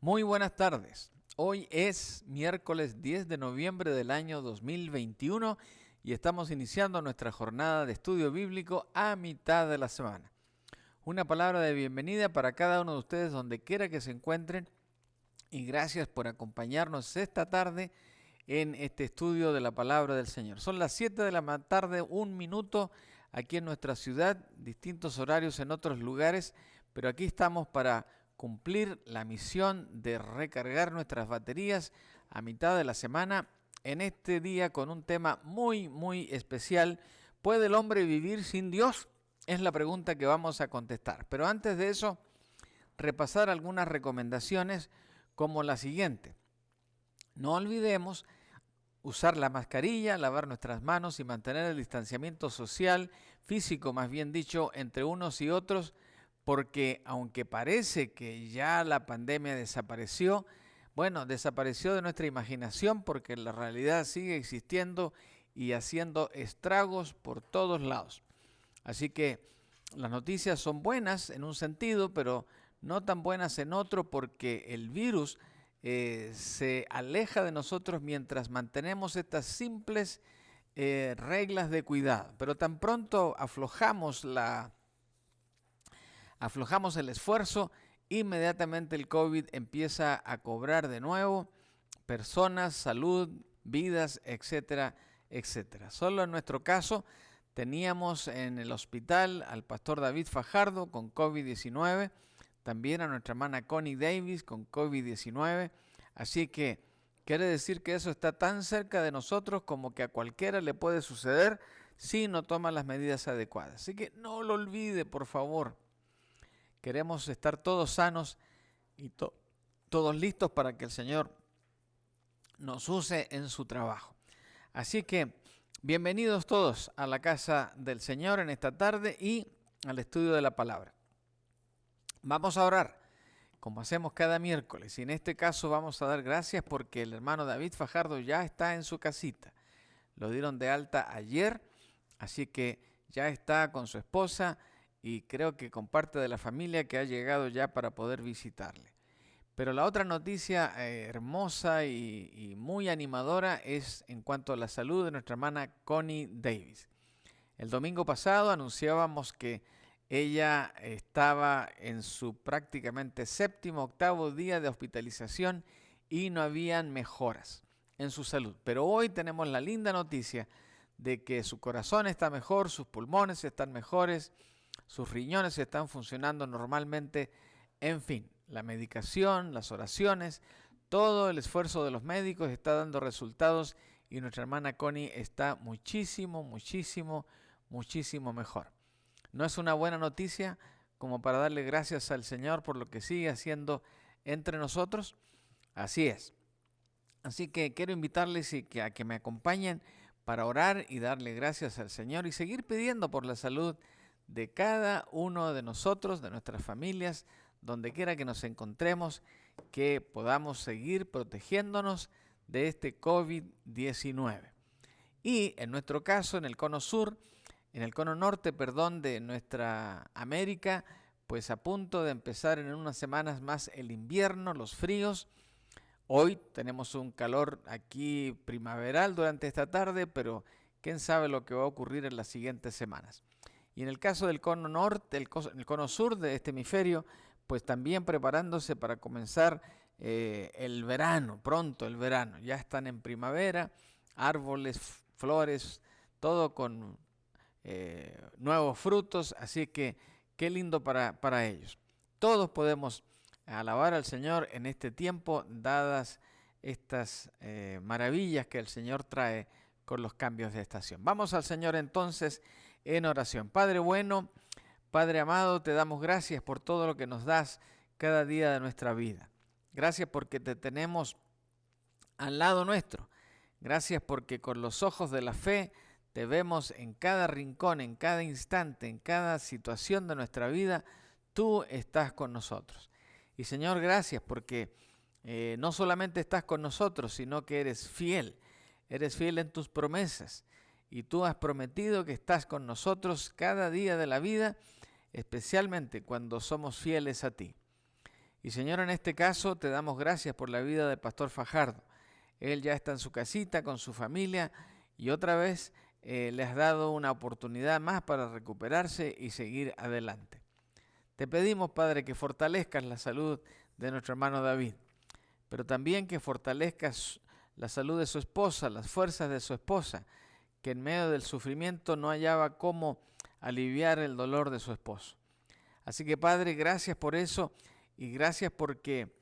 Muy buenas tardes. Hoy es miércoles 10 de noviembre del año 2021 y estamos iniciando nuestra jornada de estudio bíblico a mitad de la semana. Una palabra de bienvenida para cada uno de ustedes donde quiera que se encuentren y gracias por acompañarnos esta tarde en este estudio de la palabra del Señor. Son las 7 de la tarde, un minuto aquí en nuestra ciudad, distintos horarios en otros lugares, pero aquí estamos para cumplir la misión de recargar nuestras baterías a mitad de la semana en este día con un tema muy especial. ¿Puede el hombre vivir sin Dios? Es la pregunta que vamos a contestar. Pero antes de eso, repasar algunas recomendaciones como la siguiente. No olvidemos usar la mascarilla, lavar nuestras manos y mantener el distanciamiento social, físico más bien dicho, entre unos y otros, porque aunque parece que ya la pandemia desapareció, bueno, desapareció de nuestra imaginación porque la realidad sigue existiendo y haciendo estragos por todos lados. Así que las noticias son buenas en un sentido, pero no tan buenas en otro porque el virus se aleja de nosotros mientras mantenemos estas simples reglas de cuidado. Pero tan pronto aflojamos el esfuerzo, inmediatamente el COVID empieza a cobrar de nuevo personas, salud, vidas, etcétera, etcétera. Solo en nuestro caso teníamos en el hospital al pastor David Fajardo con COVID-19, también a nuestra hermana Connie Davis con COVID-19, así que quiere decir que eso está tan cerca de nosotros como que a cualquiera le puede suceder si no toma las medidas adecuadas. Así que no lo olvide, por favor. Queremos estar todos sanos y todos listos para que el Señor nos use en su trabajo. Así que bienvenidos todos a la casa del Señor en esta tarde y al estudio de la palabra. Vamos a orar, como hacemos cada miércoles, y en este caso vamos a dar gracias porque el hermano David Fajardo ya está en su casita. Lo dieron de alta ayer, así que ya está con su esposa y creo que con parte de la familia que ha llegado ya para poder visitarle. Pero la otra noticia hermosa y muy animadora es en cuanto a la salud de nuestra hermana Connie Davis. El domingo pasado anunciábamos que ella estaba en su prácticamente séptimo, octavo día de hospitalización y no habían mejoras en su salud. Pero hoy tenemos la linda noticia de que su corazón está mejor, sus pulmones están mejores, sus riñones están funcionando normalmente, en fin, la medicación, las oraciones, todo el esfuerzo de los médicos está dando resultados y nuestra hermana Connie está muchísimo mejor. ¿No es una buena noticia como para darle gracias al Señor por lo que sigue haciendo entre nosotros? Así es. Así que quiero invitarles a que me acompañen para orar y darle gracias al Señor y seguir pidiendo por la salud de cada uno de nosotros, de nuestras familias, donde quiera que nos encontremos, que podamos seguir protegiéndonos de este COVID-19. Y en nuestro caso, en el cono norte, de nuestra América, pues a punto de empezar en unas semanas más el invierno, los fríos. Hoy tenemos un calor aquí primaveral durante esta tarde, pero quién sabe lo que va a ocurrir en las siguientes semanas. Y en el caso del cono norte, el cono sur de este hemisferio, pues también preparándose para comenzar el verano, pronto el verano. Ya están en primavera, árboles, flores, todo con nuevos frutos, así que qué lindo para ellos. Todos podemos alabar al Señor en este tiempo, dadas estas maravillas que el Señor trae con los cambios de estación. Vamos al Señor entonces en oración. Padre bueno, Padre amado, te damos gracias por todo lo que nos das cada día de nuestra vida. Gracias porque te tenemos al lado nuestro. Gracias porque con los ojos de la fe te vemos en cada rincón, en cada instante, en cada situación de nuestra vida. Tú estás con nosotros. Y Señor, gracias porque no solamente estás con nosotros, sino que eres fiel en tus promesas. Y tú has prometido que estás con nosotros cada día de la vida, especialmente cuando somos fieles a ti. Y Señor, en este caso te damos gracias por la vida del pastor Fajardo. Él ya está en su casita con su familia y otra vez le has dado una oportunidad más para recuperarse y seguir adelante. Te pedimos, Padre, que fortalezcas la salud de nuestro hermano David, pero también que fortalezcas la salud de su esposa, las fuerzas de su esposa, que en medio del sufrimiento no hallaba cómo aliviar el dolor de su esposo. Así que, Padre, gracias por eso y gracias porque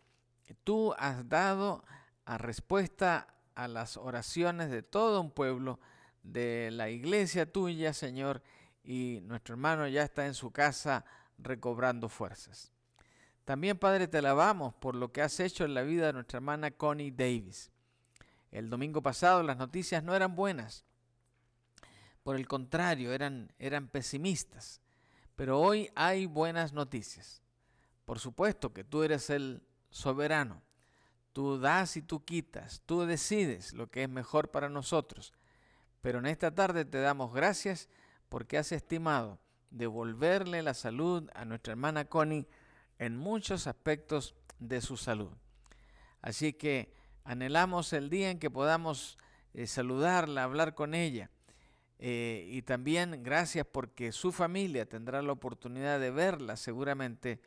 tú has dado a respuesta a las oraciones de todo un pueblo, de la iglesia tuya, Señor, y nuestro hermano ya está en su casa recobrando fuerzas. También, Padre, te alabamos por lo que has hecho en la vida de nuestra hermana Connie Davis. El domingo pasado las noticias no eran buenas, por el contrario, eran pesimistas, pero hoy hay buenas noticias. Por supuesto que tú eres el soberano, tú das y tú quitas, tú decides lo que es mejor para nosotros, pero en esta tarde te damos gracias porque has estimado devolverle la salud a nuestra hermana Connie en muchos aspectos de su salud. Así que anhelamos el día en que podamos saludarla, hablar con ella. Y también gracias porque su familia tendrá la oportunidad de verla seguramente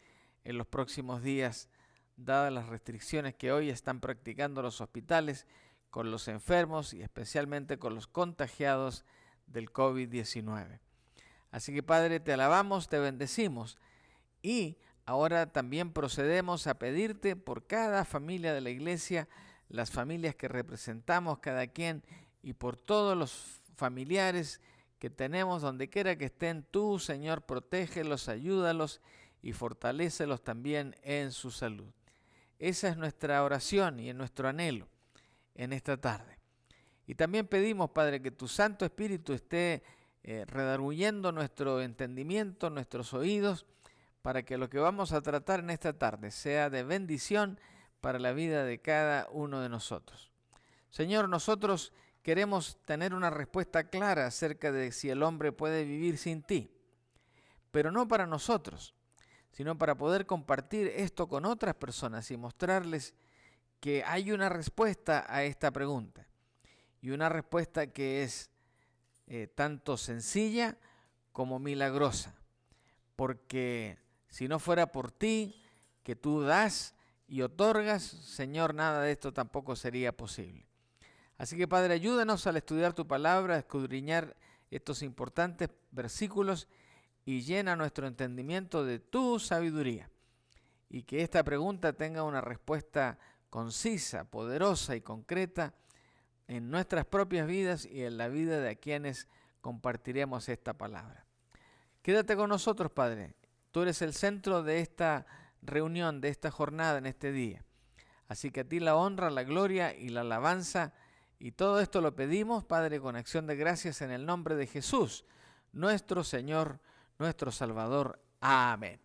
en los próximos días, dadas las restricciones que hoy están practicando los hospitales con los enfermos y especialmente con los contagiados del COVID-19. Así que, Padre, te alabamos, te bendecimos y ahora también procedemos a pedirte por cada familia de la iglesia, las familias que representamos cada quien y por todos los familiares que tenemos donde quiera que estén. Tú, Señor, protégelos, ayúdalos y fortalécelos también en su salud. Esa es nuestra oración y nuestro anhelo en esta tarde. Y también pedimos, Padre, que tu Santo Espíritu esté redarguyendo nuestro entendimiento, nuestros oídos, para que lo que vamos a tratar en esta tarde sea de bendición para la vida de cada uno de nosotros. Señor, nosotros queremos tener una respuesta clara acerca de si el hombre puede vivir sin ti, pero no para nosotros, sino para poder compartir esto con otras personas y mostrarles que hay una respuesta a esta pregunta, y una respuesta que es tanto sencilla como milagrosa, porque si no fuera por ti, que tú das y otorgas, Señor, nada de esto tampoco sería posible. Así que, Padre, ayúdanos al estudiar tu palabra, a escudriñar estos importantes versículos y llena nuestro entendimiento de tu sabiduría. Y que esta pregunta tenga una respuesta concisa, poderosa y concreta en nuestras propias vidas y en la vida de quienes compartiremos esta palabra. Quédate con nosotros, Padre. Tú eres el centro de esta reunión, de esta jornada, en este día. Así que a ti la honra, la gloria y la alabanza. Y todo esto lo pedimos, Padre, con acción de gracias en el nombre de Jesús, nuestro Señor, nuestro Salvador. Amén.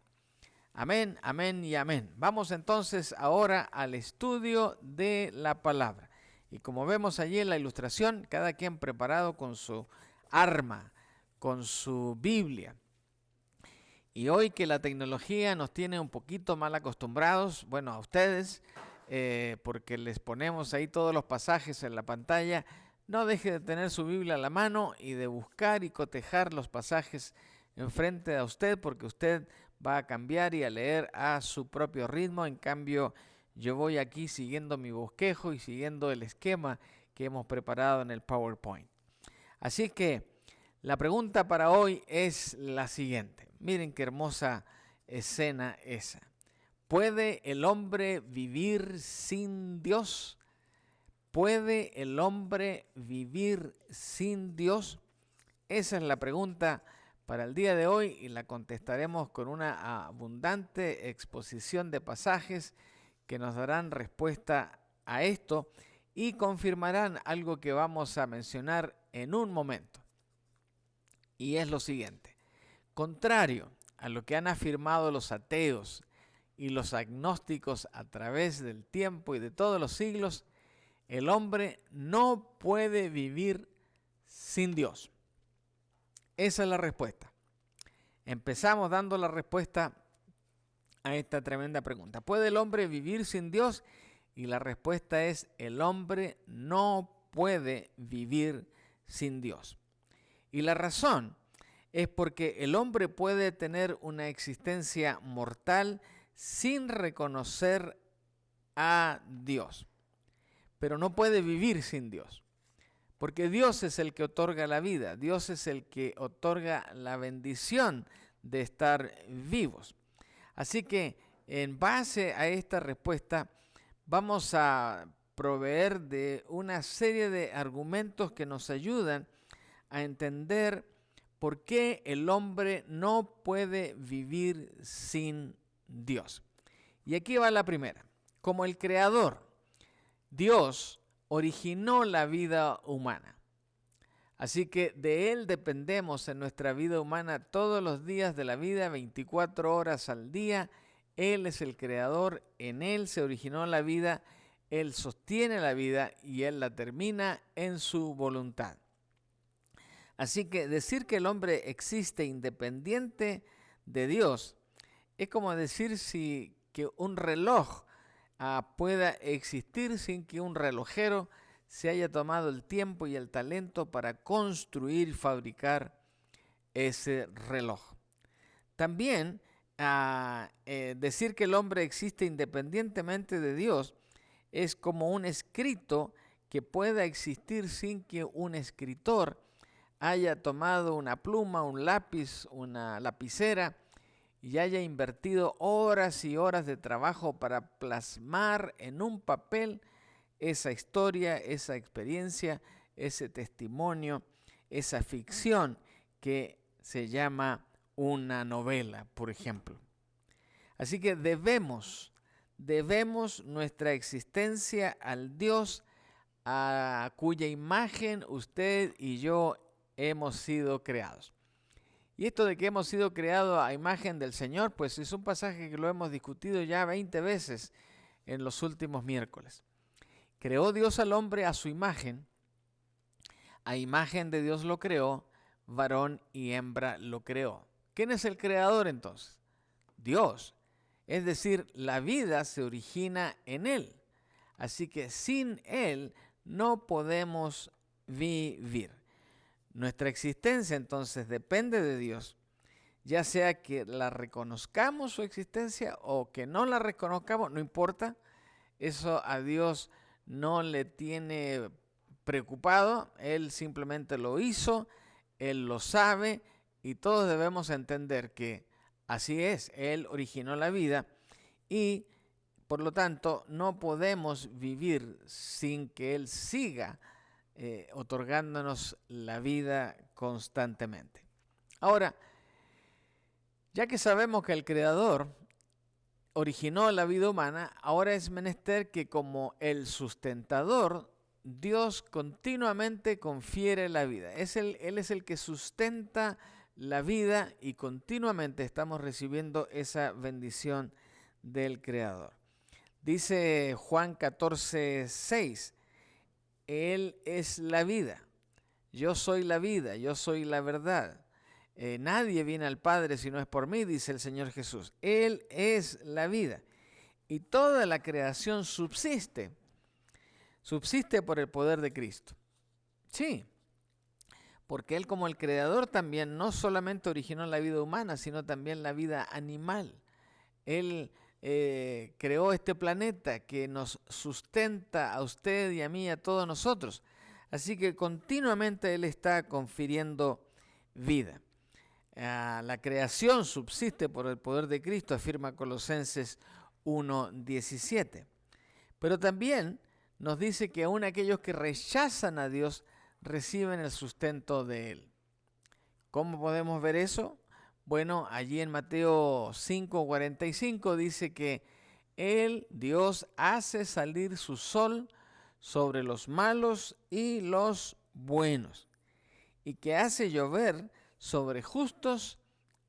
Amén, amén y amén. Vamos entonces ahora al estudio de la palabra. Y como vemos allí en la ilustración, cada quien preparado con su arma, con su Biblia. Y hoy que la tecnología nos tiene un poquito mal acostumbrados, bueno, a ustedes, porque les ponemos ahí todos los pasajes en la pantalla, no deje de tener su Biblia a la mano y de buscar y cotejar los pasajes enfrente a usted, porque usted va a cambiar y a leer a su propio ritmo. En cambio, yo voy aquí siguiendo mi bosquejo y siguiendo el esquema que hemos preparado en el PowerPoint. Así que la pregunta para hoy es la siguiente. Miren qué hermosa escena esa. ¿Puede el hombre vivir sin Dios? ¿Puede el hombre vivir sin Dios? Esa es la pregunta para el día de hoy y la contestaremos con una abundante exposición de pasajes que nos darán respuesta a esto y confirmarán algo que vamos a mencionar en un momento. Y es lo siguiente. Contrario a lo que han afirmado los ateos y los agnósticos a través del tiempo y de todos los siglos, el hombre no puede vivir sin Dios. Esa es la respuesta. Empezamos dando la respuesta a esta tremenda pregunta. ¿Puede el hombre vivir sin Dios? Y la respuesta es: el hombre no puede vivir sin Dios. Y la razón es porque el hombre puede tener una existencia mortal sin reconocer a Dios, pero no puede vivir sin Dios, porque Dios es el que otorga la vida, Dios es el que otorga la bendición de estar vivos. Así que en base a esta respuesta vamos a proveer de una serie de argumentos que nos ayudan a entender por qué el hombre no puede vivir sin Dios. Y aquí va la primera. Como el Creador, Dios originó la vida humana. Así que de Él dependemos en nuestra vida humana todos los días de la vida, 24 horas al día. Él es el Creador, en Él se originó la vida, Él sostiene la vida y Él la termina en su voluntad. Así que decir que el hombre existe independiente de Dios es como decir que un reloj pueda existir sin que un relojero se haya tomado el tiempo y el talento para construir y fabricar ese reloj. También decir que el hombre existe independientemente de Dios es como un escrito que pueda existir sin que un escritor haya tomado una pluma, un lápiz, una lapicera y haya invertido horas y horas de trabajo para plasmar en un papel esa historia, esa experiencia, ese testimonio, esa ficción que se llama una novela, por ejemplo. Así que debemos nuestra existencia al Dios a cuya imagen usted y yo hemos sido creados. Y esto de que hemos sido creados a imagen del Señor, pues es un pasaje que lo hemos discutido ya 20 veces en los últimos miércoles. Creó Dios al hombre a su imagen, a imagen de Dios lo creó, varón y hembra lo creó. ¿Quién es el creador entonces? Dios. Es decir, la vida se origina en Él. Así que sin Él no podemos vivir. Nuestra existencia entonces depende de Dios, ya sea que la reconozcamos su existencia o que no la reconozcamos, no importa, eso a Dios no le tiene preocupado, Él simplemente lo hizo, Él lo sabe y todos debemos entender que así es, Él originó la vida y por lo tanto no podemos vivir sin que Él siga otorgándonos la vida constantemente. Ahora, ya que sabemos que el Creador originó la vida humana, ahora es menester que como el sustentador, Dios continuamente confiere la vida. Él es el que sustenta la vida y continuamente estamos recibiendo esa bendición del Creador. Dice Juan 14:6, Él es la vida, yo soy la vida, yo soy la verdad. Nadie viene al Padre si no es por mí, dice el Señor Jesús. Él es la vida. Y toda la creación subsiste por el poder de Cristo. Sí, porque Él como el Creador también no solamente originó la vida humana, sino también la vida animal. Él creó este planeta que nos sustenta a usted y a mí, a todos nosotros. Así que continuamente Él está confiriendo vida. La creación subsiste por el poder de Cristo, afirma Colosenses 1:17. Pero también nos dice que aún aquellos que rechazan a Dios reciben el sustento de Él. ¿Cómo podemos ver eso? Bueno, allí en Mateo 5:45 dice que Él, Dios, hace salir su sol sobre los malos y los buenos, y que hace llover sobre justos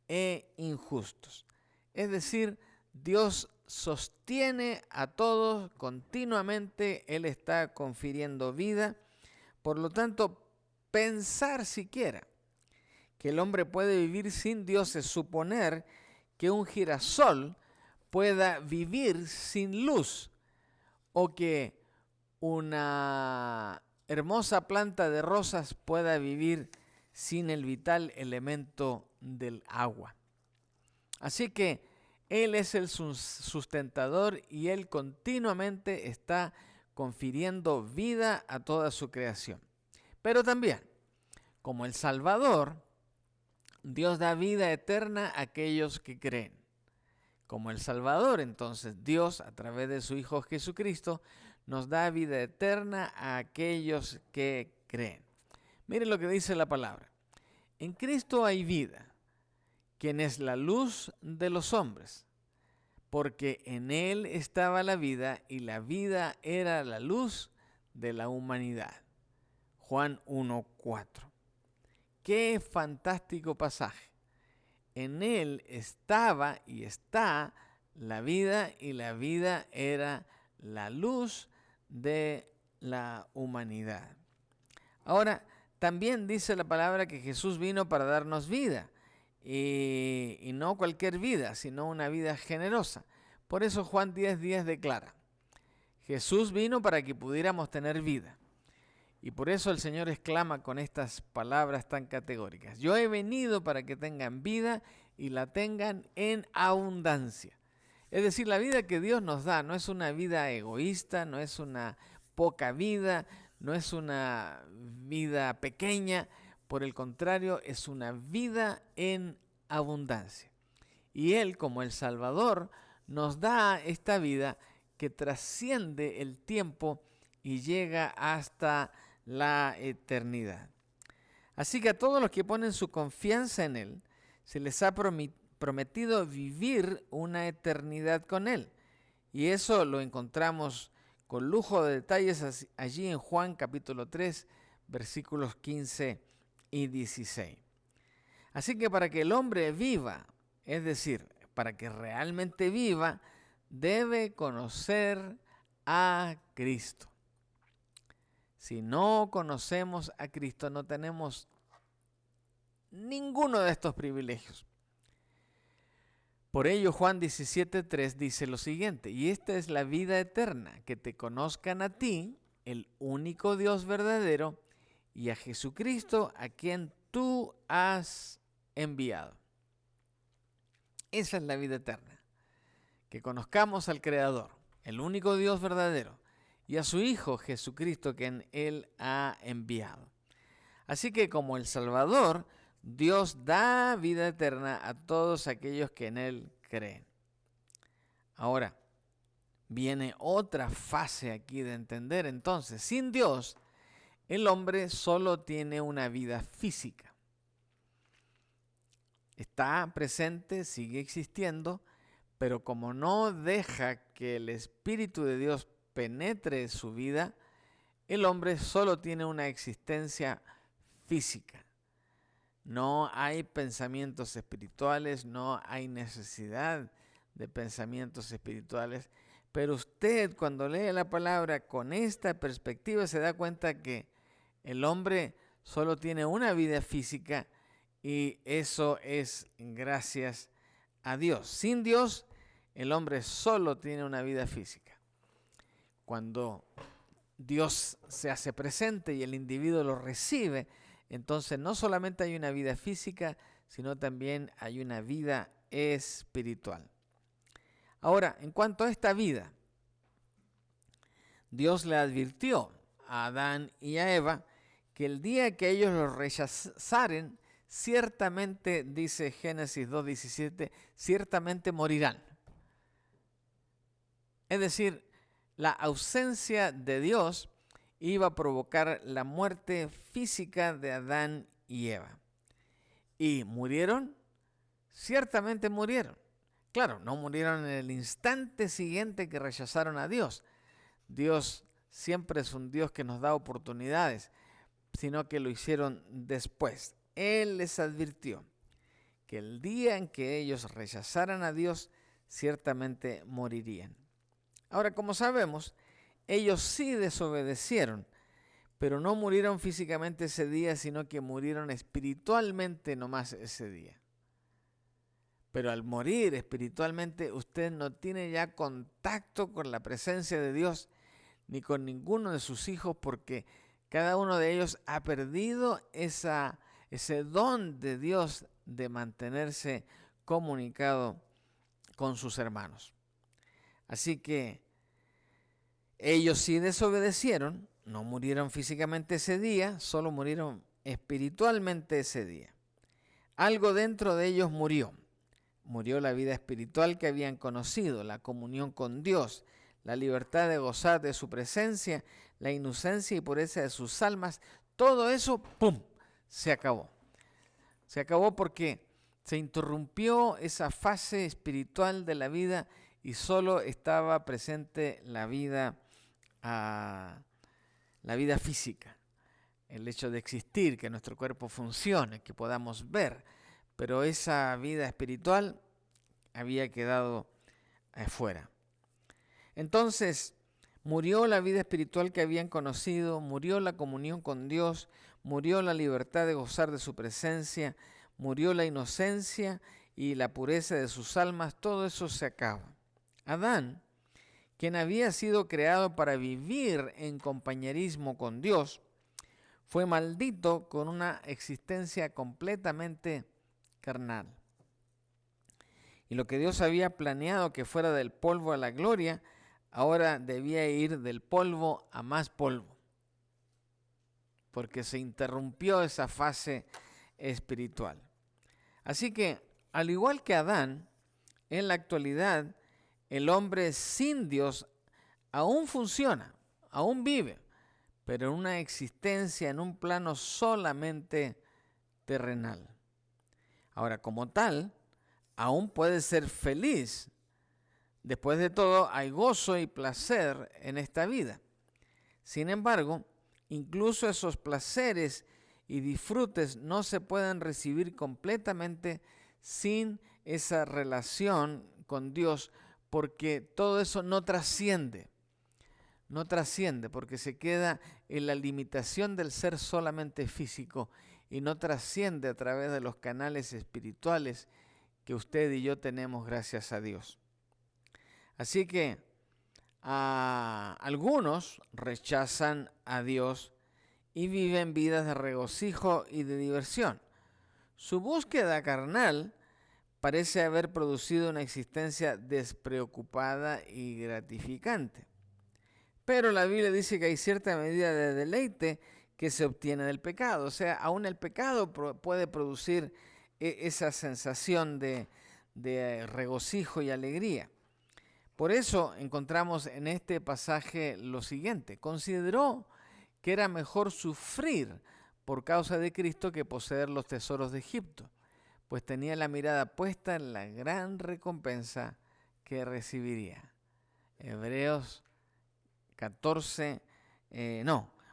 e injustos. Es decir, Dios sostiene a todos continuamente, Él está confiriendo vida. Por lo tanto, pensar siquiera que el hombre puede vivir sin Dios es suponer que un girasol pueda vivir sin luz o que una hermosa planta de rosas pueda vivir sin el vital elemento del agua. Así que Él es el sustentador y Él continuamente está confiriendo vida a toda su creación. Pero también, como el Salvador, Dios da vida eterna a aquellos que creen. Como el Salvador, entonces, Dios, a través de su Hijo Jesucristo, nos da vida eterna a aquellos que creen. Miren lo que dice la palabra. En Cristo hay vida, quien es la luz de los hombres, porque en Él estaba la vida y la vida era la luz de la humanidad. Juan 1:4. Qué fantástico pasaje. En Él estaba y está la vida y la vida era la luz de la humanidad. Ahora, también dice la palabra que Jesús vino para darnos vida, y no cualquier vida, sino una vida generosa. Por eso Juan 10:10 declara, Jesús vino para que pudiéramos tener vida. Y por eso el Señor exclama con estas palabras tan categóricas, yo he venido para que tengan vida y la tengan en abundancia. Es decir, la vida que Dios nos da no es una vida egoísta, no es una poca vida, no es una vida pequeña, por el contrario, es una vida en abundancia. Y Él, como el Salvador, nos da esta vida que trasciende el tiempo y llega hasta la eternidad. Así que a todos los que ponen su confianza en Él, se les ha prometido vivir una eternidad con Él. Y eso lo encontramos con lujo de detalles allí en Juan capítulo 3, versículos 15 y 16. Así que para que el hombre viva, es decir, para que realmente viva, debe conocer a Cristo. Si no conocemos a Cristo, no tenemos ninguno de estos privilegios. Por ello, Juan 17:3 dice lo siguiente, y esta es la vida eterna, que te conozcan a ti, el único Dios verdadero, y a Jesucristo, a quien tú has enviado. Esa es la vida eterna, que conozcamos al Creador, el único Dios verdadero, y a su Hijo Jesucristo, quien Él ha enviado. Así que como el Salvador, Dios da vida eterna a todos aquellos que en Él creen. Ahora, viene otra fase aquí de entender. Entonces, sin Dios, el hombre solo tiene una vida física. Está presente, sigue existiendo, pero como no deja que el Espíritu de Dios penetre su vida, el hombre solo tiene una existencia física. No hay pensamientos espirituales, no hay necesidad de pensamientos espirituales, pero usted cuando lee la palabra con esta perspectiva se da cuenta que el hombre solo tiene una vida física y eso es gracias a Dios. Sin Dios, el hombre solo tiene una vida física. Cuando Dios se hace presente y el individuo lo recibe, entonces no solamente hay una vida física, sino también hay una vida espiritual. Ahora, en cuanto a esta vida, Dios le advirtió a Adán y a Eva que el día que ellos lo rechazaren, ciertamente, dice Génesis 2:17, ciertamente morirán. Es decir, la ausencia de Dios iba a provocar la muerte física de Adán y Eva. ¿Y murieron? Ciertamente murieron. Claro, no murieron en el instante siguiente que rechazaron a Dios. Dios siempre es un Dios que nos da oportunidades, sino que lo hicieron después. Él les advirtió que el día en que ellos rechazaran a Dios, ciertamente morirían. Ahora, como sabemos, ellos sí desobedecieron, pero no murieron físicamente ese día, sino que murieron espiritualmente nomás ese día. Pero al morir espiritualmente, usted no tiene ya contacto con la presencia de Dios ni con ninguno de sus hijos, porque cada uno de ellos ha perdido ese don de Dios de mantenerse comunicado con sus hermanos. Así que ellos sí desobedecieron, no murieron físicamente ese día, solo murieron espiritualmente ese día. Algo dentro de ellos murió. Murió la vida espiritual que habían conocido, la comunión con Dios, la libertad de gozar de su presencia, la inocencia y pureza de sus almas. Todo eso, ¡pum!, se acabó. Se acabó porque se interrumpió esa fase espiritual de la vida y solo estaba presente la vida física, el hecho de existir, que nuestro cuerpo funcione, que podamos ver, pero esa vida espiritual había quedado afuera. Entonces, murió la vida espiritual que habían conocido, murió la comunión con Dios, murió la libertad de gozar de su presencia, murió la inocencia y la pureza de sus almas, todo eso se acaba. Adán, quien había sido creado para vivir en compañerismo con Dios, fue maldito con una existencia completamente carnal. Y lo que Dios había planeado que fuera del polvo a la gloria, ahora debía ir del polvo a más polvo, porque se interrumpió esa fase espiritual. Así que, al igual que Adán, en la actualidad, el hombre sin Dios aún funciona, aún vive, pero en una existencia en un plano solamente terrenal. Ahora, como tal, aún puede ser feliz. Después de todo, hay gozo y placer en esta vida. Sin embargo, incluso esos placeres y disfrutes no se pueden recibir completamente sin esa relación con Dios, porque todo eso no trasciende. No trasciende porque se queda en la limitación del ser solamente físico y no trasciende a través de los canales espirituales que usted y yo tenemos, gracias a Dios. Así que algunos rechazan a Dios y viven vidas de regocijo y de diversión. Su búsqueda carnal parece haber producido una existencia despreocupada y gratificante. Pero la Biblia dice que hay cierta medida de deleite que se obtiene del pecado. O sea, aún el pecado puede producir esa sensación de regocijo y alegría. Por eso encontramos en este pasaje lo siguiente: consideró que era mejor sufrir por causa de Cristo que poseer los tesoros de Egipto, pues tenía la mirada puesta en la gran recompensa que recibiría. Hebreos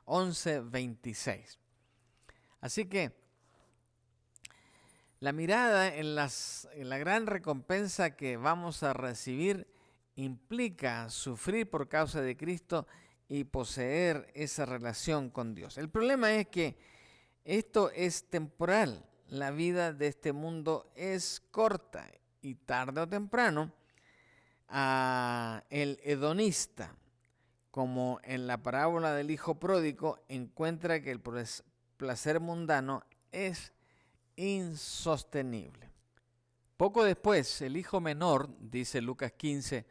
11:26. Así que la mirada en la gran recompensa que vamos a recibir implica sufrir por causa de Cristo y poseer esa relación con Dios. El problema es que esto es temporal. La vida de este mundo es corta y tarde o temprano el hedonista, como en la parábola del hijo pródigo, encuentra que el placer mundano es insostenible. Poco después, el hijo menor, dice Lucas 15,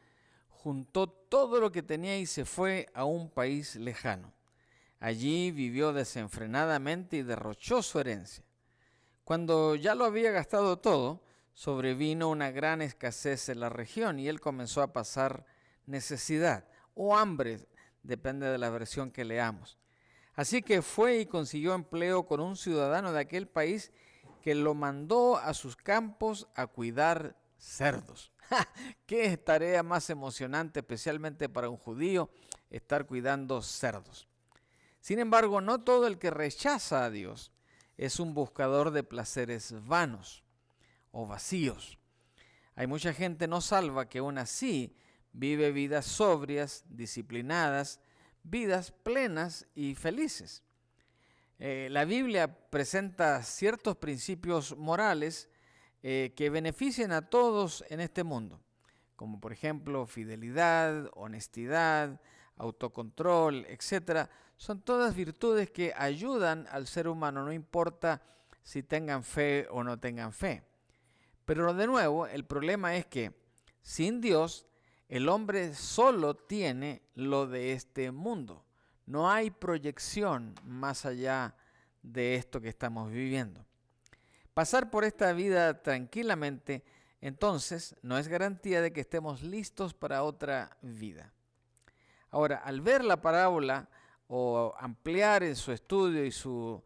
juntó todo lo que tenía y se fue a un país lejano. Allí vivió desenfrenadamente y derrochó su herencia. Cuando ya lo había gastado todo, sobrevino una gran escasez en la región y él comenzó a pasar necesidad o hambre, depende de la versión que leamos. Así que fue y consiguió empleo con un ciudadano de aquel país que lo mandó a sus campos a cuidar cerdos. ¡Qué tarea más emocionante, especialmente para un judío, estar cuidando cerdos! Sin embargo, no todo el que rechaza a Dios es un buscador de placeres vanos o vacíos. Hay mucha gente no salva que aún así vive vidas sobrias, disciplinadas, vidas plenas y felices. La Biblia presenta ciertos principios morales que beneficien a todos en este mundo, como por ejemplo fidelidad, honestidad, autocontrol, etcétera. Son todas virtudes que ayudan al ser humano, no importa si tengan fe o no tengan fe. Pero de nuevo, el problema es que sin Dios, el hombre solo tiene lo de este mundo. No hay proyección más allá de esto que estamos viviendo. Pasar por esta vida tranquilamente, entonces, no es garantía de que estemos listos para otra vida. Ahora, al ver la parábola o ampliar en su estudio y su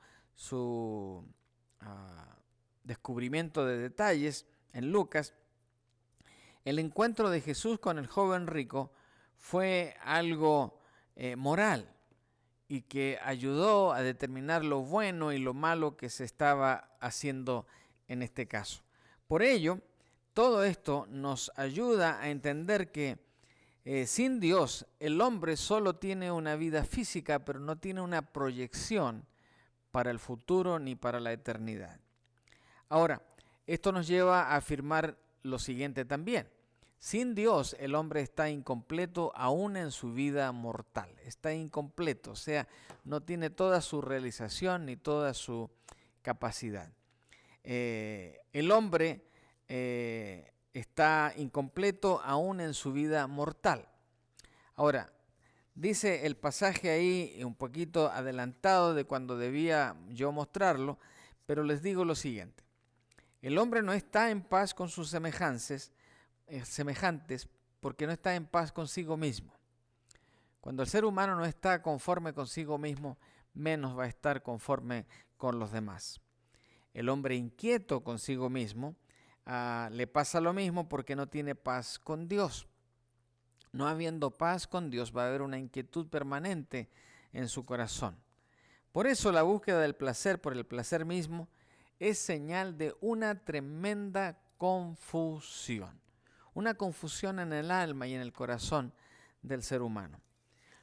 descubrimiento de detalles en Lucas, el encuentro de Jesús con el joven rico fue algo moral y que ayudó a determinar lo bueno y lo malo que se estaba haciendo en este caso. Por ello, todo esto nos ayuda a entender que sin Dios el hombre solo tiene una vida física, pero no tiene una proyección para el futuro ni para la eternidad. Ahora, esto nos lleva a afirmar lo siguiente también. Sin Dios el hombre está incompleto aún en su vida mortal. Está incompleto, o sea, no tiene toda su realización ni toda su capacidad. El hombre está incompleto aún en su vida mortal. Ahora, dice el pasaje ahí un poquito adelantado de cuando debía yo mostrarlo, pero les digo lo siguiente. El hombre no está en paz con sus semejantes porque no está en paz consigo mismo. Cuando el ser humano no está conforme consigo mismo, menos va a estar conforme con los demás. El hombre inquieto consigo mismo le pasa lo mismo porque no tiene paz con Dios. No habiendo paz con Dios, va a haber una inquietud permanente en su corazón. Por eso la búsqueda del placer por el placer mismo es señal de una tremenda confusión. Una confusión en el alma y en el corazón del ser humano.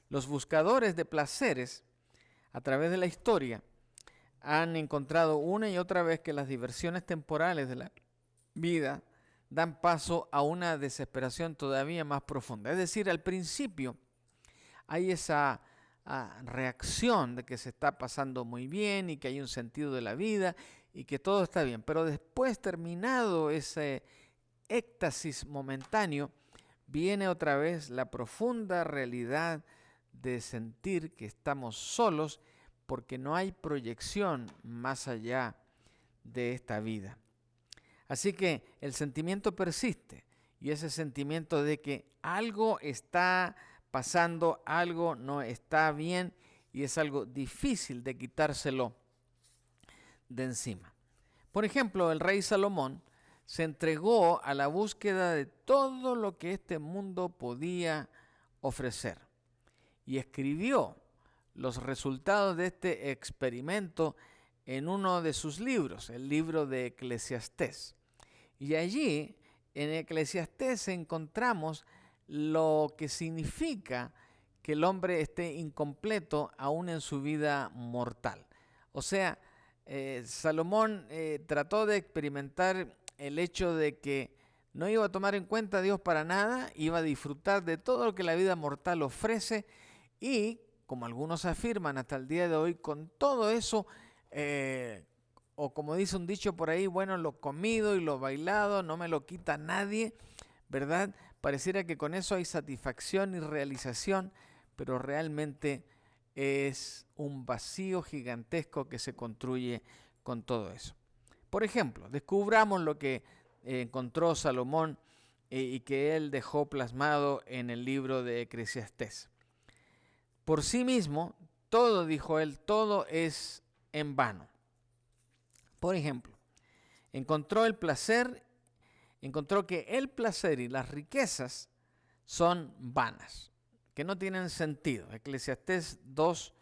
Los buscadores de placeres a través de la historia han encontrado una y otra vez que las diversiones temporales de la vida dan paso a una desesperación todavía más profunda. Es decir, al principio hay esa reacción de que se está pasando muy bien y que hay un sentido de la vida y que todo está bien, pero después, terminado ese éxtasis momentáneo, viene otra vez la profunda realidad de sentir que estamos solos porque no hay proyección más allá de esta vida. Así que el sentimiento persiste y ese sentimiento de que algo está pasando, algo no está bien y es algo difícil de quitárselo de encima. Por ejemplo, el rey Salomón se entregó a la búsqueda de todo lo que este mundo podía ofrecer y escribió los resultados de este experimento en uno de sus libros, el libro de Eclesiastés. Y allí, en Eclesiastés, encontramos lo que significa que el hombre esté incompleto aún en su vida mortal. O sea, Salomón trató de experimentar el hecho de que no iba a tomar en cuenta a Dios para nada, iba a disfrutar de todo lo que la vida mortal ofrece y, como algunos afirman hasta el día de hoy, con todo eso, o como dice un dicho por ahí, bueno, lo comido y lo bailado no me lo quita nadie, ¿verdad? Pareciera que con eso hay satisfacción y realización, pero realmente es un vacío gigantesco que se construye con todo eso. Por ejemplo, descubramos lo que encontró Salomón y que él dejó plasmado en el libro de Eclesiastés. Por sí mismo, todo, dijo él, todo es en vano. Por ejemplo, encontró que el placer y las riquezas son vanas, que no tienen sentido. Eclesiastés 2,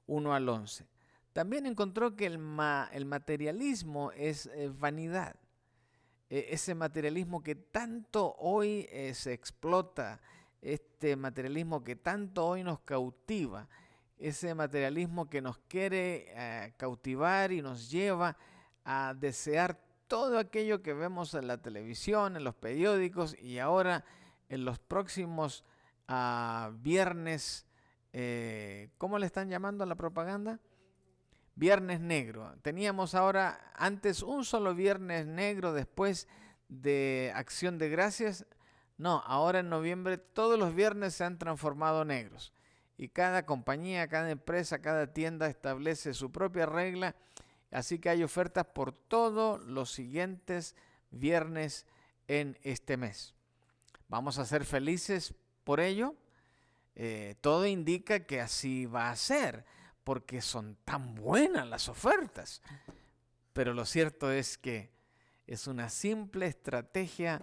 1 al 11. También encontró que el materialismo es vanidad. Ese materialismo que tanto hoy se explota, este materialismo que tanto hoy nos cautiva, ese materialismo que nos quiere cautivar y nos lleva a desear todo aquello que vemos en la televisión, en los periódicos y ahora en los próximos viernes, ¿cómo le están llamando a la propaganda? Viernes negro. Teníamos ahora antes un solo viernes negro después de Acción de Gracias. No, ahora en noviembre todos los viernes se han transformado negros. Y cada compañía, cada empresa, cada tienda establece su propia regla. Así que hay ofertas por todos los siguientes viernes en este mes. ¿Vamos a ser felices por ello? Todo indica que así va a ser, porque son tan buenas las ofertas. Pero lo cierto es que es una simple estrategia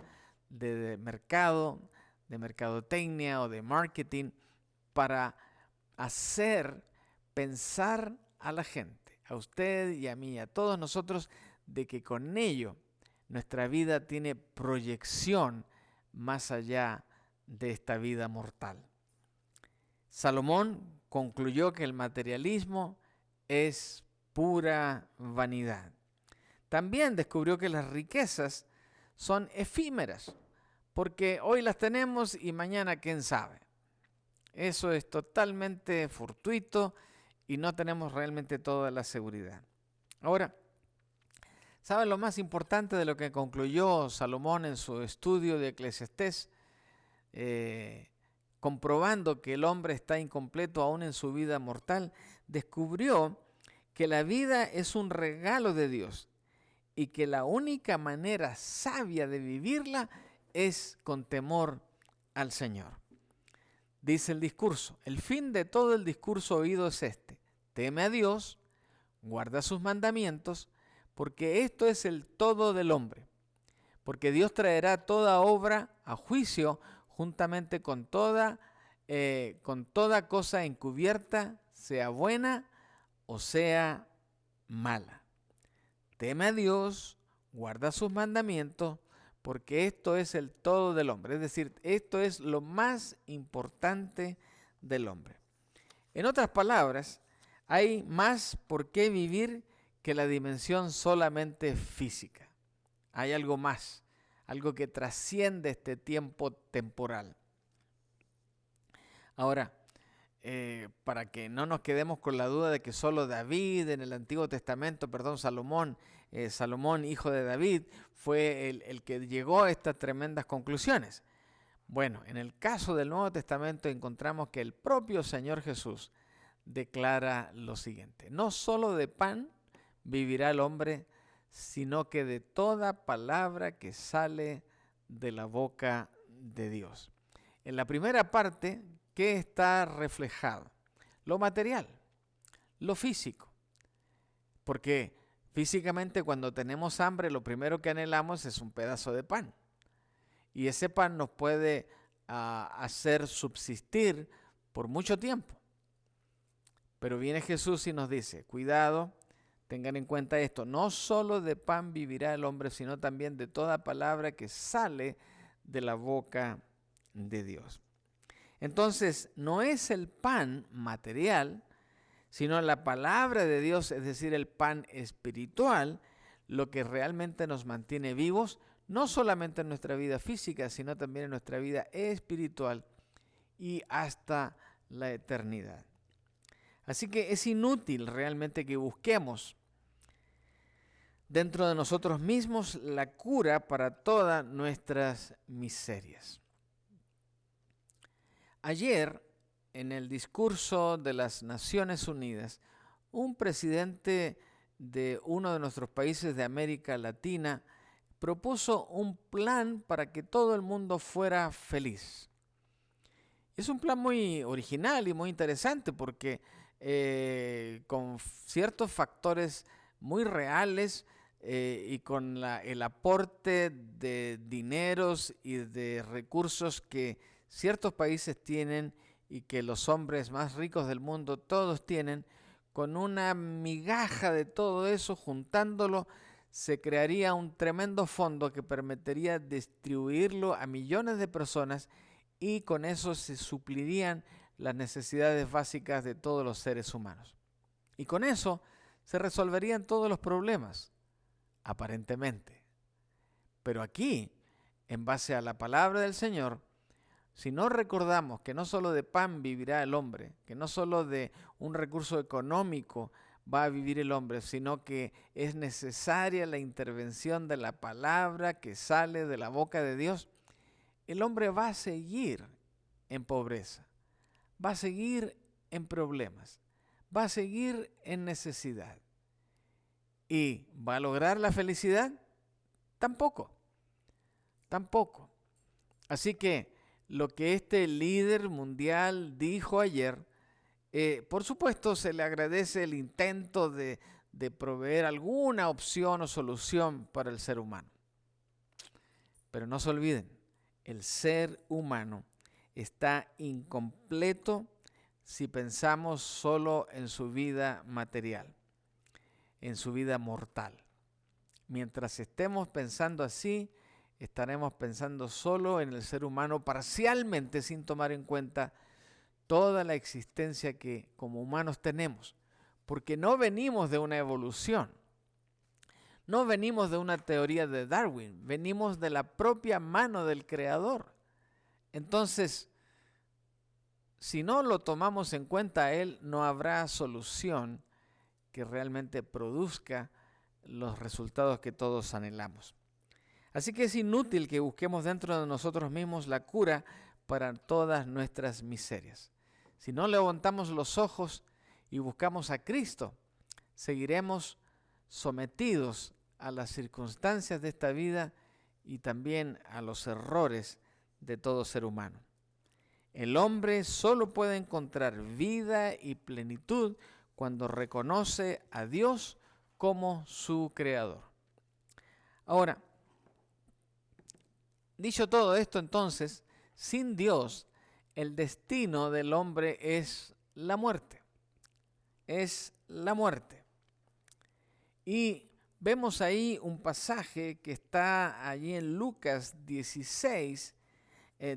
de mercado, de mercadotecnia o de marketing para hacer pensar a la gente, a usted y a mí, a todos nosotros, de que con ello nuestra vida tiene proyección más allá de esta vida mortal. Salomón concluyó que el materialismo es pura vanidad. También descubrió que las riquezas son efímeras, porque hoy las tenemos y mañana quién sabe. Eso es totalmente fortuito y no tenemos realmente toda la seguridad. Ahora, ¿saben lo más importante de lo que concluyó Salomón en su estudio de Eclesiastés? Comprobando que el hombre está incompleto aún en su vida mortal, descubrió que la vida es un regalo de Dios y que la única manera sabia de vivirla es con temor al Señor. Dice el discurso, el fin de todo el discurso oído es este: teme a Dios, guarda sus mandamientos, porque esto es el todo del hombre. Porque Dios traerá toda obra a juicio juntamente con toda cosa encubierta, sea buena o sea mala. Teme a Dios, guarda sus mandamientos, porque esto es el todo del hombre. Es decir, esto es lo más importante del hombre. En otras palabras, hay más por qué vivir que la dimensión solamente física. Hay algo más, algo que trasciende este tiempo temporal. Ahora, para que no nos quedemos con la duda de que solo David en el Antiguo Testamento, Salomón, hijo de David, fue el que llegó a estas tremendas conclusiones. Bueno, en el caso del Nuevo Testamento encontramos que el propio Señor Jesús declara lo siguiente: no solo de pan vivirá el hombre, sino que de toda palabra que sale de la boca de Dios. En la primera parte, ¿qué está reflejado? Lo material, lo físico. Porque físicamente cuando tenemos hambre, lo primero que anhelamos es un pedazo de pan. Y ese pan nos puede hacer subsistir por mucho tiempo. Pero viene Jesús y nos dice, cuidado, tengan en cuenta esto, no solo de pan vivirá el hombre, sino también de toda palabra que sale de la boca de Dios. Entonces, no es el pan material, sino la palabra de Dios, es decir, el pan espiritual, lo que realmente nos mantiene vivos, no solamente en nuestra vida física, sino también en nuestra vida espiritual y hasta la eternidad. Así que es inútil realmente que busquemos dentro de nosotros mismos la cura para todas nuestras miserias. Ayer, en el discurso de las Naciones Unidas, un presidente de uno de nuestros países de América Latina propuso un plan para que todo el mundo fuera feliz. Es un plan muy original y muy interesante porque con ciertos factores muy reales y con el aporte de dineros y de recursos que ciertos países tienen y que los hombres más ricos del mundo todos tienen, con una migaja de todo eso, juntándolo, se crearía un tremendo fondo que permitiría distribuirlo a millones de personas y con eso se suplirían las necesidades básicas de todos los seres humanos. Y con eso se resolverían todos los problemas. aparentemente. Pero aquí, en base a la palabra del Señor, si no recordamos que no solo de pan vivirá el hombre, que no solo de un recurso económico va a vivir el hombre, sino que es necesaria la intervención de la palabra que sale de la boca de Dios, el hombre va a seguir en pobreza, va a seguir en problemas, va a seguir en necesidad. ¿Y va a lograr la felicidad? Tampoco, tampoco. Así que lo que este líder mundial dijo ayer, por supuesto se le agradece el intento de proveer alguna opción o solución para el ser humano. Pero no se olviden, el ser humano está incompleto si pensamos solo en su vida material, en su vida mortal. Mientras estemos pensando así, estaremos pensando solo en el ser humano parcialmente, sin tomar en cuenta toda la existencia que como humanos tenemos, porque no venimos de una evolución, no venimos de una teoría de Darwin, venimos de la propia mano del Creador. Entonces, si no lo tomamos en cuenta a Él, no habrá solución que realmente produzca los resultados que todos anhelamos. Así que es inútil que busquemos dentro de nosotros mismos la cura para todas nuestras miserias. Si no levantamos los ojos y buscamos a Cristo, seguiremos sometidos a las circunstancias de esta vida y también a los errores de todo ser humano. El hombre solo puede encontrar vida y plenitud cuando reconoce a Dios como su creador. Ahora, dicho todo esto, entonces, sin Dios, el destino del hombre es la muerte. Es la muerte. Y vemos ahí un pasaje que está allí en Lucas 16,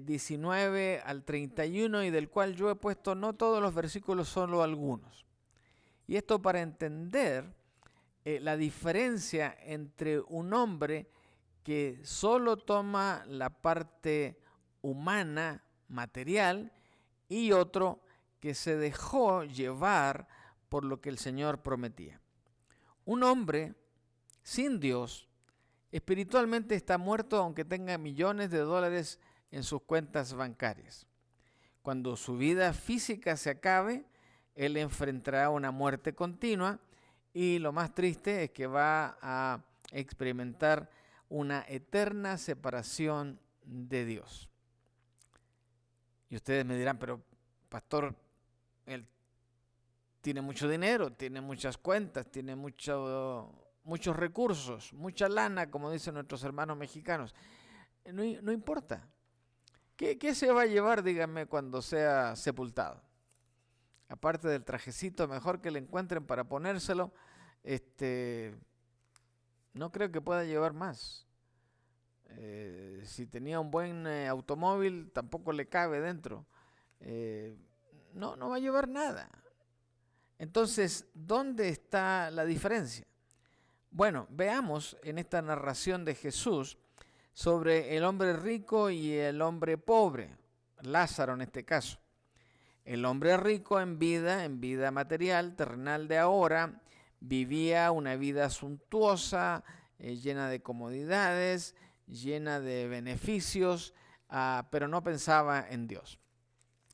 19 al 31, y del cual yo he puesto no todos los versículos, solo algunos. Y esto para entender la diferencia entre un hombre que solo toma la parte humana, material, y otro que se dejó llevar por lo que el Señor prometía. Un hombre sin Dios espiritualmente está muerto aunque tenga millones de dólares en sus cuentas bancarias. Cuando su vida física se acabe, él enfrentará una muerte continua y lo más triste es que va a experimentar una eterna separación de Dios. Y ustedes me dirán, pero pastor, él tiene mucho dinero, tiene muchas cuentas, tiene muchos recursos, mucha lana, como dicen nuestros hermanos mexicanos. No importa. ¿Qué se va a llevar, díganme, cuando sea sepultado? Aparte del trajecito mejor que le encuentren para ponérselo, no creo que pueda llevar más. Si tenía un buen automóvil, tampoco le cabe dentro. No va a llevar nada. Entonces, ¿dónde está la diferencia? Bueno, veamos en esta narración de Jesús sobre el hombre rico y el hombre pobre, Lázaro en este caso. El hombre rico en vida material, terrenal de ahora, vivía una vida suntuosa, llena de comodidades, llena de beneficios, pero no pensaba en Dios.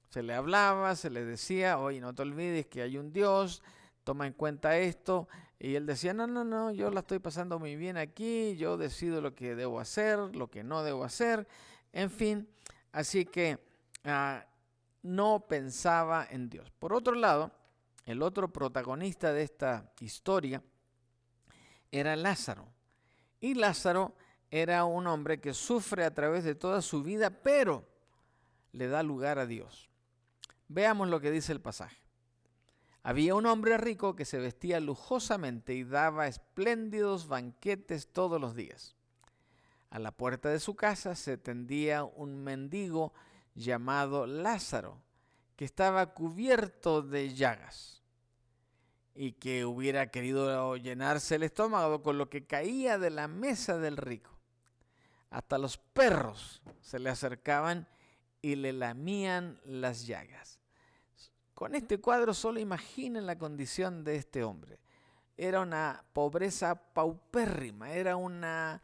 Se le hablaba, se le decía, oye, no te olvides que hay un Dios, toma en cuenta esto. Y él decía, no, yo la estoy pasando muy bien aquí, yo decido lo que debo hacer, lo que no debo hacer, en fin. Así que no pensaba en Dios. Por otro lado, el otro protagonista de esta historia era Lázaro. Y Lázaro era un hombre que sufre a través de toda su vida, pero le da lugar a Dios. Veamos lo que dice el pasaje. Había un hombre rico que se vestía lujosamente y daba espléndidos banquetes todos los días. A la puerta de su casa se tendía un mendigo llamado Lázaro, que estaba cubierto de llagas. y que hubiera querido llenarse el estómago con lo que caía de la mesa del rico. Hasta los perros se le acercaban y le lamían las llagas. Con este cuadro solo imaginen la condición de este hombre. Era una pobreza paupérrima, era una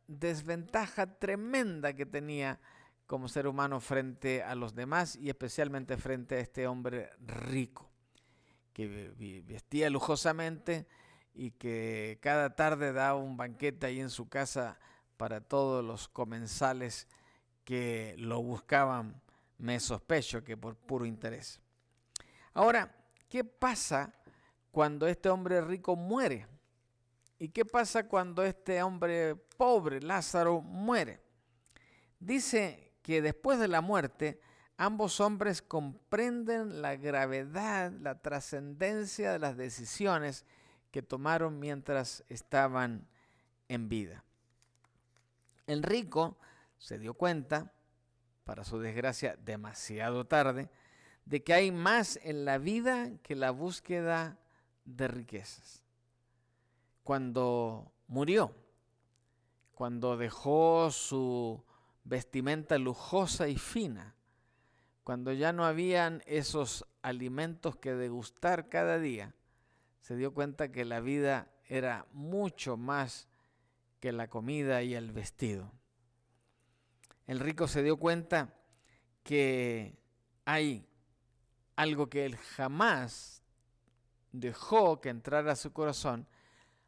desventaja tremenda que tenía como ser humano frente a los demás y especialmente frente a este hombre rico, que vestía lujosamente y que cada tarde daba un banquete ahí en su casa para todos los comensales que lo buscaban, me sospecho que por puro interés. Ahora, ¿qué pasa cuando este hombre rico muere? ¿Y qué pasa cuando este hombre pobre, Lázaro, muere? Dice que después de la muerte, ambos hombres comprenden la gravedad, la trascendencia de las decisiones que tomaron mientras estaban en vida. El rico se dio cuenta, para su desgracia demasiado tarde, de que hay más en la vida que la búsqueda de riquezas. Cuando murió, cuando dejó su vestimenta lujosa y fina, cuando ya no habían esos alimentos que degustar cada día, se dio cuenta que la vida era mucho más que la comida y el vestido. El rico se dio cuenta que hay algo que él jamás dejó que entrara a su corazón,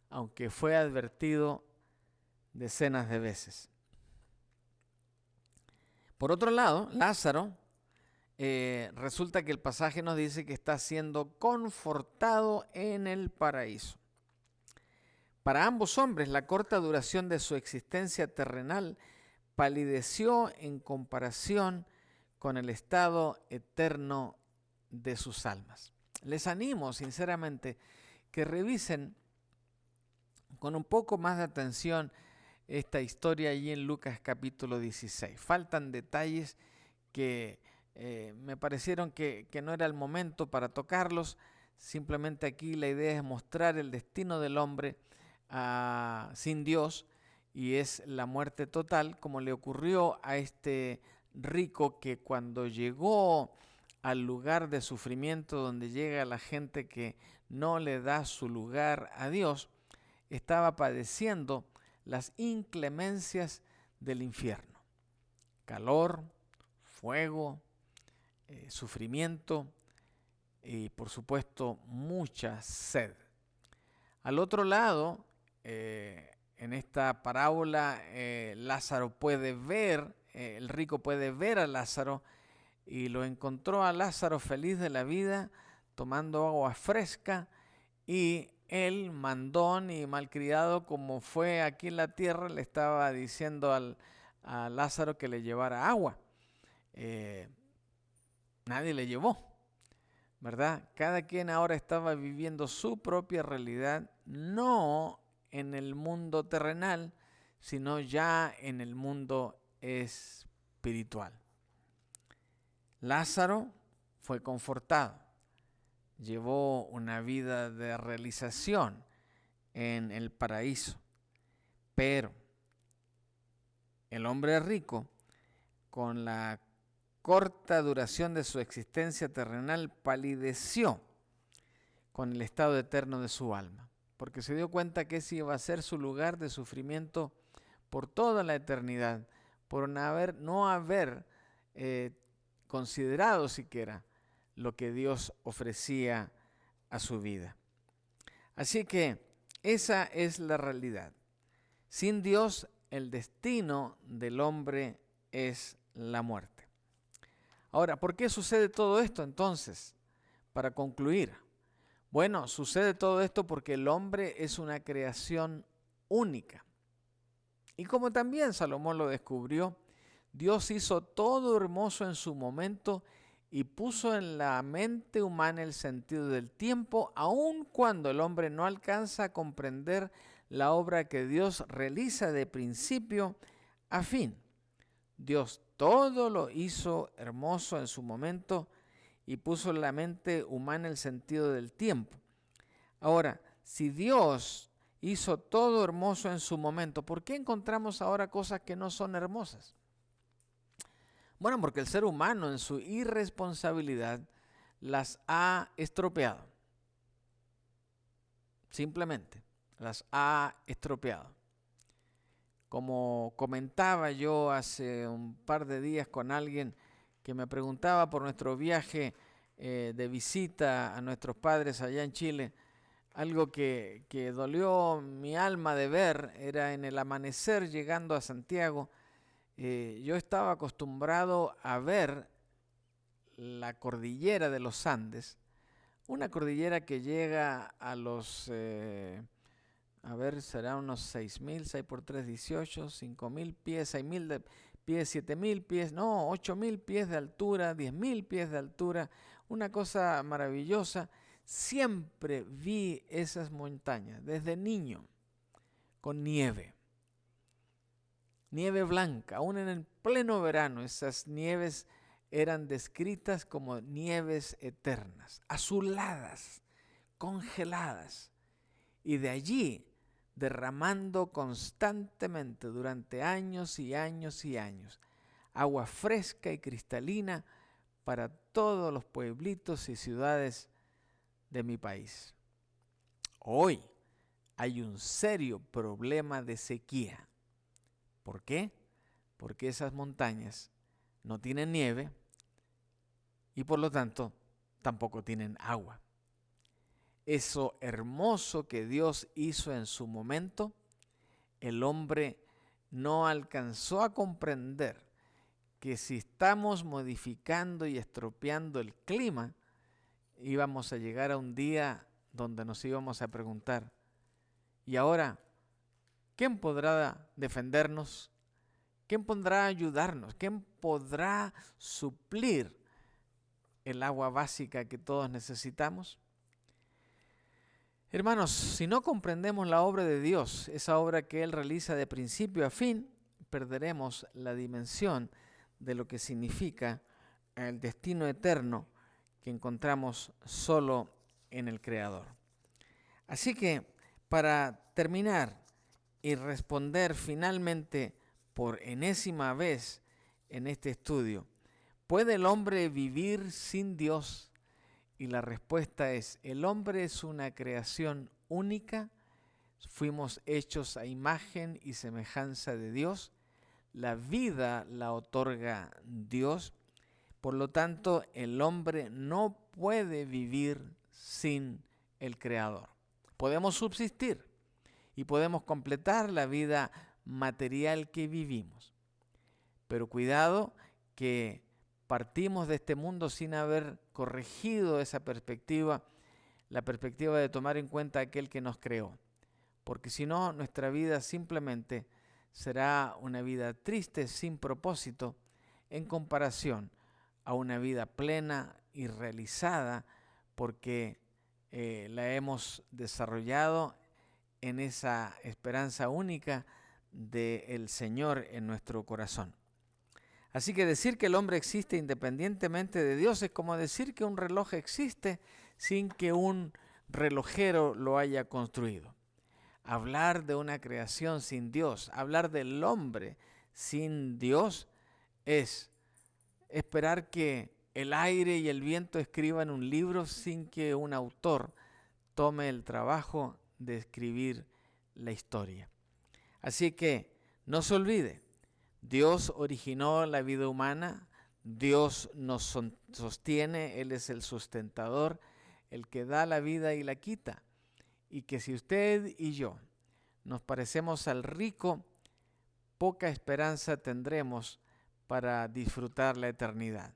aunque fue advertido decenas de veces. Por otro lado, Lázaro, resulta que el pasaje nos dice que está siendo confortado en el paraíso. Para ambos hombres, la corta duración de su existencia terrenal palideció en comparación con el estado eterno de sus almas. Les animo sinceramente que revisen con un poco más de atención esta historia allí en Lucas capítulo 16. Faltan detalles que me parecieron que no era el momento para tocarlos. Simplemente aquí la idea es mostrar el destino del hombre sin Dios, y es la muerte total, como le ocurrió a este rico que cuando llegó al lugar de sufrimiento donde llega la gente que no le da su lugar a Dios, estaba padeciendo las inclemencias del infierno. Calor, fuego, sufrimiento y por supuesto mucha sed. Al otro lado, en esta parábola, Lázaro puede ver, el rico puede ver a Lázaro y lo encontró a Lázaro feliz de la vida, tomando agua fresca, y él, mandón y malcriado como fue aquí en la tierra, le estaba diciendo a Lázaro que le llevara agua. Nadie le llevó, ¿verdad? Cada quien ahora estaba viviendo su propia realidad, no en el mundo terrenal, sino ya en el mundo espiritual. Lázaro fue confortado, llevó una vida de realización en el paraíso, pero el hombre rico, con la corta duración de su existencia terrenal, palideció con el estado eterno de su alma, porque se dio cuenta que ese iba a ser su lugar de sufrimiento por toda la eternidad, por no haber considerado siquiera lo que Dios ofrecía a su vida. Así que esa es la realidad. Sin Dios, el destino del hombre es la muerte. Ahora, ¿por qué sucede todo esto entonces? Para concluir, bueno, sucede todo esto porque el hombre es una creación única. Y como también Salomón lo descubrió, Dios hizo todo hermoso en su momento y puso en la mente humana el sentido del tiempo, aun cuando el hombre no alcanza a comprender la obra que Dios realiza de principio a fin. Dios todo lo hizo hermoso en su momento y puso en la mente humana el sentido del tiempo. Ahora, si Dios hizo todo hermoso en su momento, ¿por qué encontramos ahora cosas que no son hermosas? Bueno, porque el ser humano en su irresponsabilidad las ha estropeado. Simplemente las ha estropeado. Como comentaba yo hace un par de días con alguien que me preguntaba por nuestro viaje de visita a nuestros padres allá en Chile, algo que dolió mi alma de ver era en el amanecer llegando a Santiago. Yo estaba acostumbrado a ver la cordillera de los Andes, una cordillera que llega a los, será unos 6.000, 6 por 3, 18, 5.000 pies, 6.000 de pies, 7.000 pies, no, 8.000 pies de altura, 10.000 pies de altura, una cosa maravillosa. Siempre vi esas montañas desde niño, con nieve blanca, aún en el pleno verano. Esas nieves eran descritas como nieves eternas, azuladas, congeladas, y de allí derramando constantemente durante años y años y años agua fresca y cristalina para todos los pueblitos y ciudades de mi país. Hoy hay un serio problema de sequía. ¿Por qué? Porque esas montañas no tienen nieve y por lo tanto tampoco tienen agua. Eso hermoso que Dios hizo en su momento, el hombre no alcanzó a comprender que si estamos modificando y estropeando el clima, íbamos a llegar a un día donde nos íbamos a preguntar, ¿y ahora quién podrá defendernos? ¿Quién podrá ayudarnos? ¿Quién podrá suplir el agua básica que todos necesitamos? Hermanos, si no comprendemos la obra de Dios, esa obra que Él realiza de principio a fin, perderemos la dimensión de lo que significa el destino eterno que encontramos solo en el Creador. Así que, para terminar y responder finalmente por enésima vez en este estudio, ¿puede el hombre vivir sin Dios? Y la respuesta es, el hombre es una creación única, fuimos hechos a imagen y semejanza de Dios, la vida la otorga Dios, por lo tanto el hombre no puede vivir sin el Creador. Podemos subsistir y podemos completar la vida material que vivimos, pero cuidado que partimos de este mundo sin haber corregido esa perspectiva, la perspectiva de tomar en cuenta a aquel que nos creó, porque si no, nuestra vida simplemente será una vida triste, sin propósito, en comparación a una vida plena y realizada, porque la hemos desarrollado en esa esperanza única del Señor en nuestro corazón. Así que decir que el hombre existe independientemente de Dios es como decir que un reloj existe sin que un relojero lo haya construido. Hablar de una creación sin Dios, hablar del hombre sin Dios, es esperar que el aire y el viento escriban un libro sin que un autor tome el trabajo de escribir la historia. Así que no se olvide, Dios originó la vida humana, Dios nos sostiene, Él es el sustentador, el que da la vida y la quita. Y que si usted y yo nos parecemos al rico, poca esperanza tendremos para disfrutar la eternidad.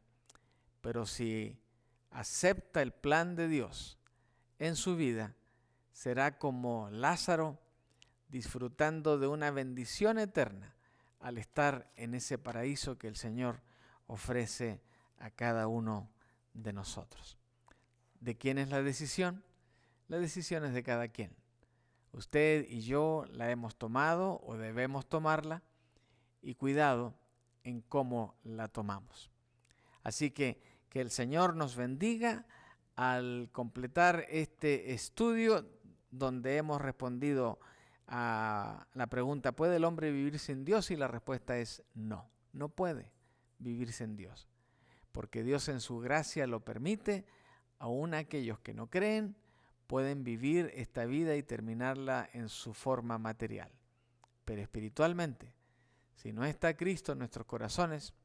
Pero si acepta el plan de Dios en su vida, será como Lázaro disfrutando de una bendición eterna al estar en ese paraíso que el Señor ofrece a cada uno de nosotros. ¿De quién es la decisión? La decisión es de cada quien. Usted y yo la hemos tomado o debemos tomarla, y cuidado en cómo la tomamos. Así que Que el Señor nos bendiga al completar este estudio donde hemos respondido a la pregunta, ¿puede el hombre vivir sin Dios? Y la respuesta es no, no puede vivir sin Dios, porque Dios en su gracia lo permite. Aún aquellos que no creen pueden vivir esta vida y terminarla en su forma material. Pero espiritualmente, si no está Cristo en nuestros corazones,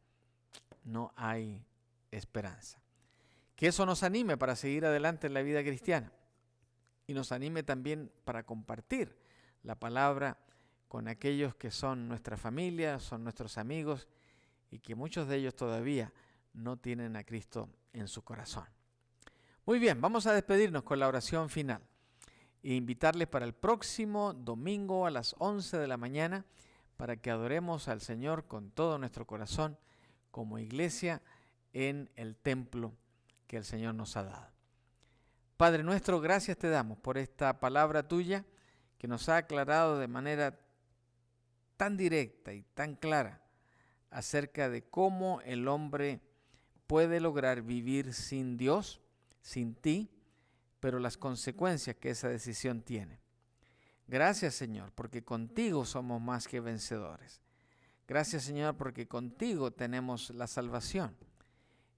no hay esperanza. Que eso nos anime para seguir adelante en la vida cristiana y nos anime también para compartir la palabra con aquellos que son nuestra familia, son nuestros amigos y que muchos de ellos todavía no tienen a Cristo en su corazón. Muy bien, vamos a despedirnos con la oración final e invitarles para el próximo domingo a las 11 de la mañana para que adoremos al Señor con todo nuestro corazón como iglesia en el templo que el Señor nos ha dado. Padre nuestro, gracias te damos por esta palabra tuya que nos ha aclarado de manera tan directa y tan clara acerca de cómo el hombre puede lograr vivir sin Dios, sin ti, pero las consecuencias que esa decisión tiene. Gracias, Señor, porque contigo somos más que vencedores. Gracias, Señor, porque contigo tenemos la salvación.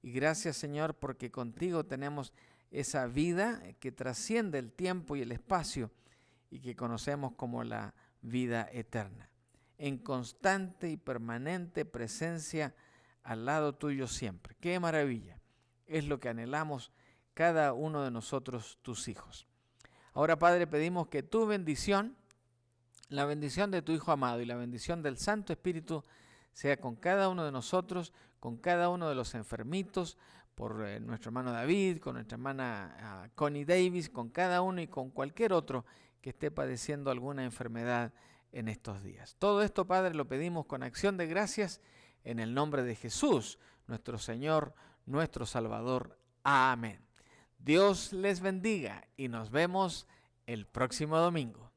Y gracias, Señor, porque contigo tenemos esa vida que trasciende el tiempo y el espacio y que conocemos como la vida eterna. En constante y permanente presencia al lado tuyo siempre. ¡Qué maravilla! Es lo que anhelamos cada uno de nosotros, tus hijos. Ahora, Padre, pedimos que tu bendición, la bendición de tu Hijo amado y la bendición del Santo Espíritu sea con cada uno de nosotros, con cada uno de los enfermitos, por nuestro hermano David, con nuestra hermana Connie Davis, con cada uno y con cualquier otro que esté padeciendo alguna enfermedad en estos días. Todo esto, Padre, lo pedimos con acción de gracias en el nombre de Jesús, nuestro Señor, nuestro Salvador. Amén. Dios les bendiga y nos vemos el próximo domingo.